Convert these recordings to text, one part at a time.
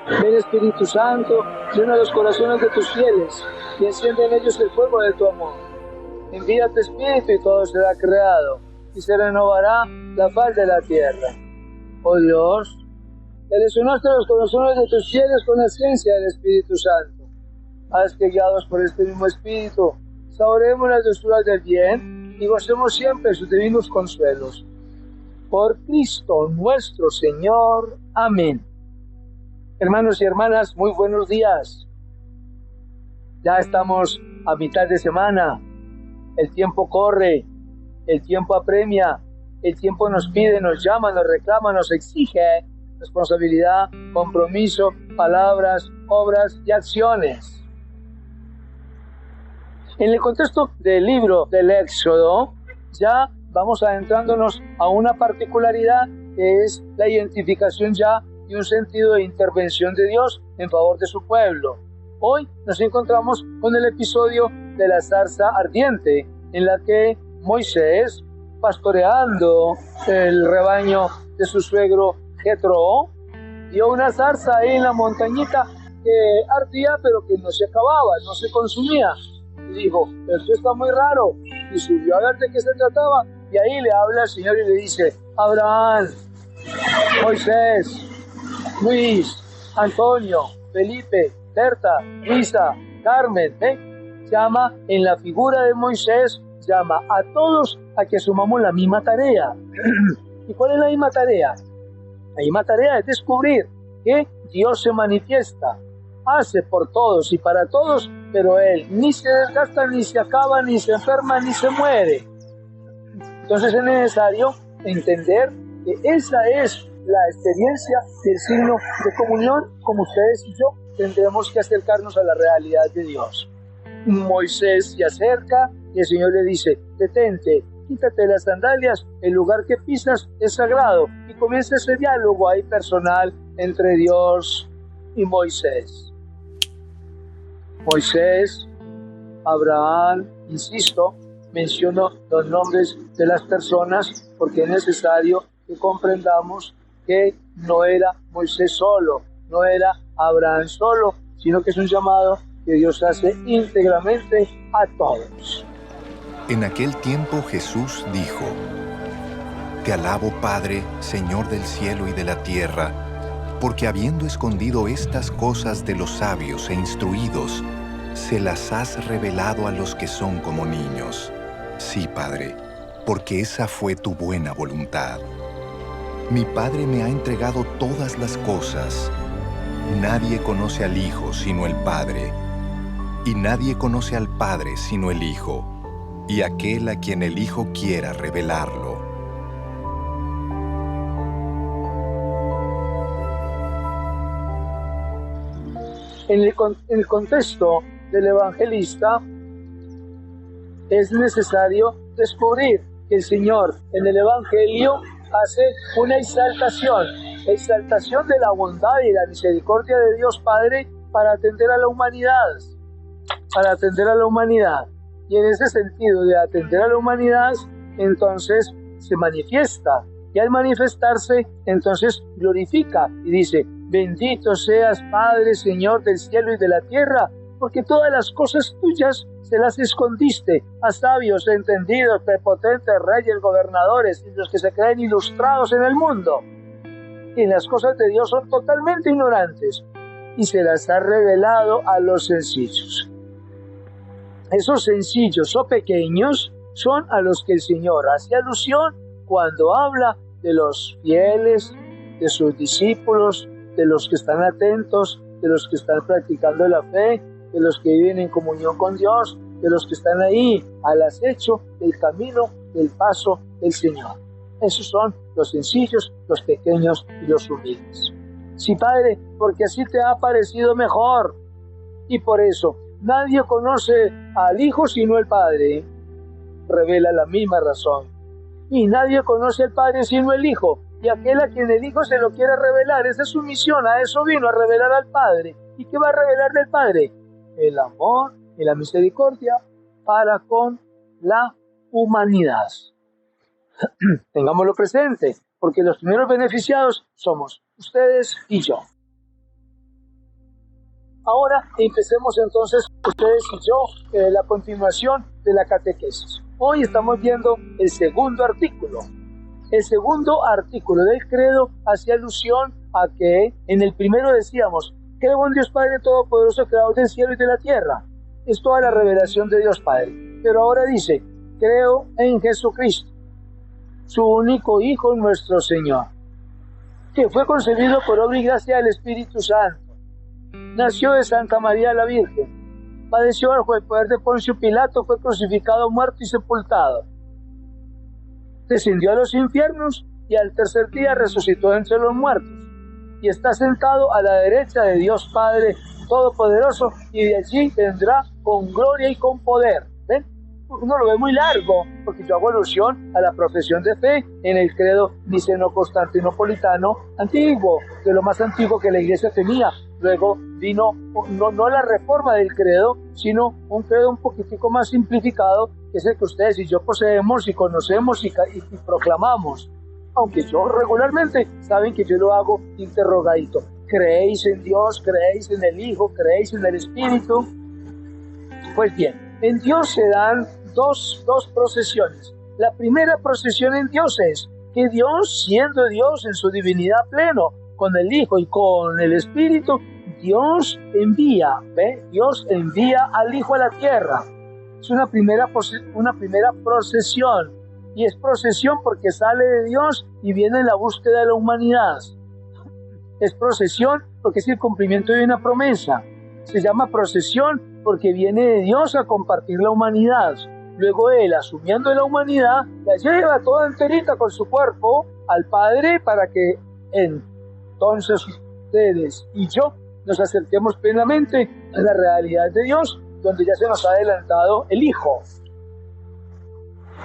Ven Espíritu Santo, llena los corazones de tus fieles y enciende en ellos el fuego de tu amor. Envía tu Espíritu y todo será creado y se renovará la faz de la tierra. Oh Dios, iluminaste los corazones de tus fieles con la ciencia del Espíritu Santo. Haz que, guiados por este mismo Espíritu, saboreemos las dulzuras del bien y gocemos siempre sus divinos consuelos. Por Cristo nuestro Señor. Amén. Hermanos y hermanas, muy buenos días. Ya estamos a mitad de semana. El tiempo corre, el tiempo apremia, el tiempo nos pide, nos llama, nos reclama, nos exige responsabilidad, compromiso, palabras, obras y acciones. En el contexto del libro del Éxodo, ya vamos adentrándonos a una particularidad que es la identificación ya y un sentido de intervención de Dios en favor de su pueblo. Hoy nos encontramos con el episodio de la zarza ardiente, en la que Moisés, pastoreando el rebaño de su suegro Jetro, vio una zarza ahí en la montañita que ardía pero que no se acababa, no se consumía. Y dijo, esto está muy raro. Y subió a ver de qué se trataba, y ahí le habla al Señor y le dice, Abraham, Moisés, Luis, Antonio, Felipe, Berta, Luisa, Carmen, llama en la figura de Moisés, llama a todos a que asumamos la misma tarea. ¿Y cuál es la misma tarea? La misma tarea es descubrir que Dios se manifiesta, hace por todos y para todos, pero Él ni se desgasta, ni se acaba, ni se enferma, ni se muere. Entonces es necesario entender que esa es la experiencia del signo de comunión, como ustedes y yo tendremos que acercarnos a la realidad de Dios. Moisés se acerca y el Señor le dice, detente, quítate las sandalias, el lugar que pisas es sagrado, y comienza ese diálogo ahí personal entre Dios y Moisés. Moisés, Abraham, insisto, menciono los nombres de las personas porque es necesario que comprendamos que no era Moisés solo, no era Abraham solo, sino que es un llamado que Dios hace íntegramente a todos. En aquel tiempo Jesús dijo, Te alabo, Padre, Señor del cielo y de la tierra, porque habiendo escondido estas cosas de los sabios e instruidos, se las has revelado a los que son como niños. Sí, Padre, porque esa fue tu buena voluntad. Mi Padre me ha entregado todas las cosas. Nadie conoce al Hijo sino el Padre, y nadie conoce al Padre sino el Hijo, y aquel a quien el Hijo quiera revelarlo. En el contexto del evangelista, es necesario descubrir que el Señor en el Evangelio hace una exaltación de la bondad y la misericordia de Dios Padre para atender a la humanidad, y en ese sentido de atender a la humanidad, entonces se manifiesta, y al manifestarse, entonces glorifica y dice, bendito seas Padre, Señor del cielo y de la tierra, porque todas las cosas tuyas se las escondiste a sabios, entendidos, prepotentes, reyes, gobernadores y los que se creen ilustrados en el mundo. Y las cosas de Dios son totalmente ignorantes y se las ha revelado a los sencillos. Esos sencillos o pequeños son a los que el Señor hace alusión cuando habla de los fieles, de sus discípulos, de los que están atentos, de los que están practicando la fe, de los que viven en comunión con Dios, de los que están ahí al acecho del camino, del paso del Señor. Esos son los sencillos, los pequeños y los humildes. Sí, Padre, porque así te ha parecido mejor. Y por eso, nadie conoce al Hijo sino el Padre. Revela la misma razón. Y nadie conoce al Padre sino el Hijo. Y aquel a quien el Hijo se lo quiere revelar. Esa es su misión, a eso vino, a revelar al Padre. ¿Y qué va a revelar del Padre? El amor y la misericordia para con la humanidad. Tengámoslo presente, porque los primeros beneficiados somos ustedes y yo. Ahora empecemos entonces, ustedes y yo, la continuación de la catequesis. Hoy estamos viendo el segundo artículo. El segundo artículo del credo hace alusión a que en el primero decíamos, creo en Dios Padre Todopoderoso, creador del cielo y de la tierra. Es toda la revelación de Dios Padre. Pero ahora dice, creo en Jesucristo, su único Hijo, nuestro Señor, que fue concebido por obra y gracia del Espíritu Santo. Nació de Santa María la Virgen. Padeció bajo el poder de Poncio Pilato, fue crucificado, muerto y sepultado. Descendió a los infiernos y al tercer día resucitó entre los muertos. Y está sentado a la derecha de Dios Padre Todopoderoso, y de allí vendrá con gloria y con poder. ¿Ven? Uno lo ve muy largo, porque yo hago alusión a la profesión de fe en el credo niceno-constantinopolitano antiguo, de lo más antiguo que la iglesia tenía. Luego vino no la reforma del credo, sino un credo un poquitico más simplificado, que es el que ustedes y yo poseemos y conocemos y proclamamos. Aunque yo regularmente saben que yo lo hago interrogadito. ¿Creéis en Dios? ¿Creéis en el Hijo? ¿Creéis en el Espíritu? Pues bien, en Dios se dan dos procesiones. La primera procesión en Dios es que Dios, siendo Dios en su divinidad pleno, con el Hijo y con el Espíritu, Dios envía al Hijo a la tierra. Es una primera procesión, y es procesión porque sale de Dios y viene en la búsqueda de la humanidad. Es procesión porque es el cumplimiento de una promesa. Se llama procesión porque viene de Dios a compartir la humanidad. Luego Él, asumiendo la humanidad, la lleva toda enterita con su cuerpo al Padre para que entonces ustedes y yo nos acerquemos plenamente a la realidad de Dios, donde ya se nos ha adelantado el Hijo.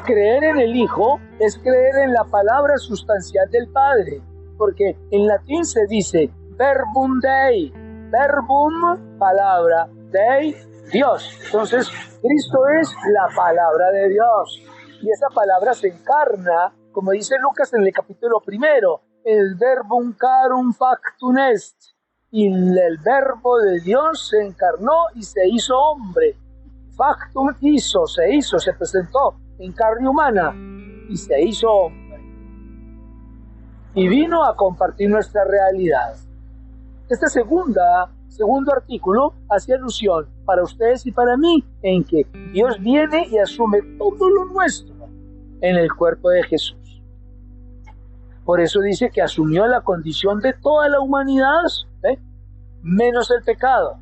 Creer en el Hijo es creer en la palabra sustancial del Padre, porque en latín se dice verbum Dei, verbum, palabra, Dei, Dios. Entonces, Cristo es la palabra de Dios, y esa palabra se encarna, como dice Lucas en el capítulo 1, el verbum carum factum est, y el verbo de Dios se encarnó y se hizo hombre. Factum se presentó en carne humana y se hizo hombre. Y vino a compartir nuestra realidad. Este segundo artículo hace alusión para ustedes y para mí en que Dios viene y asume todo lo nuestro en el cuerpo de Jesús. Por eso dice que asumió la condición de toda la humanidad, menos el pecado.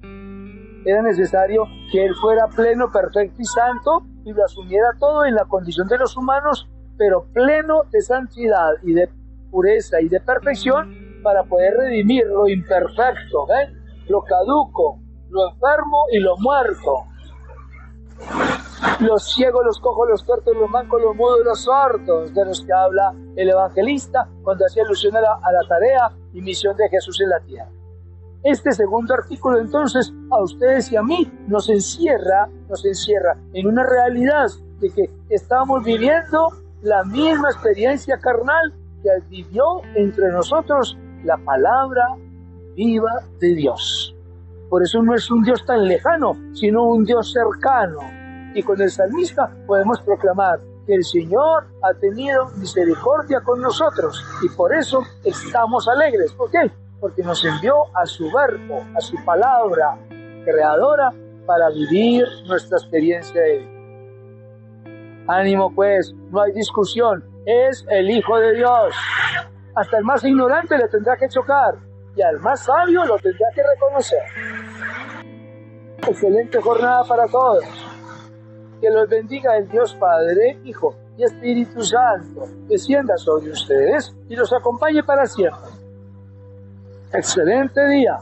Era necesario que Él fuera pleno, perfecto y santo y lo asumiera todo en la condición de los humanos, pero pleno de santidad y de pureza y de perfección para poder redimir lo imperfecto, lo caduco, lo enfermo y lo muerto. Los ciegos, los cojos, los tuertos, los mancos, los mudos, los sordos, de los que habla el evangelista cuando hacía alusión a la tarea y misión de Jesús en la tierra. Este segundo artículo, entonces, a ustedes y a mí nos encierra en una realidad de que estamos viviendo la misma experiencia carnal que vivió entre nosotros la palabra viva de Dios. Por eso no es un Dios tan lejano, sino un Dios cercano. Y con el salmista podemos proclamar que el Señor ha tenido misericordia con nosotros y por eso estamos alegres. ¿Por qué? Porque nos envió a su verbo, a su palabra creadora para vivir nuestra experiencia de vida. Ánimo pues, no hay discusión, es el Hijo de Dios. Hasta el más ignorante le tendrá que chocar y al más sabio lo tendrá que reconocer. Excelente jornada para todos. Que los bendiga el Dios Padre, Hijo y Espíritu Santo, descienda sobre ustedes y los acompañe para siempre. Excelente día.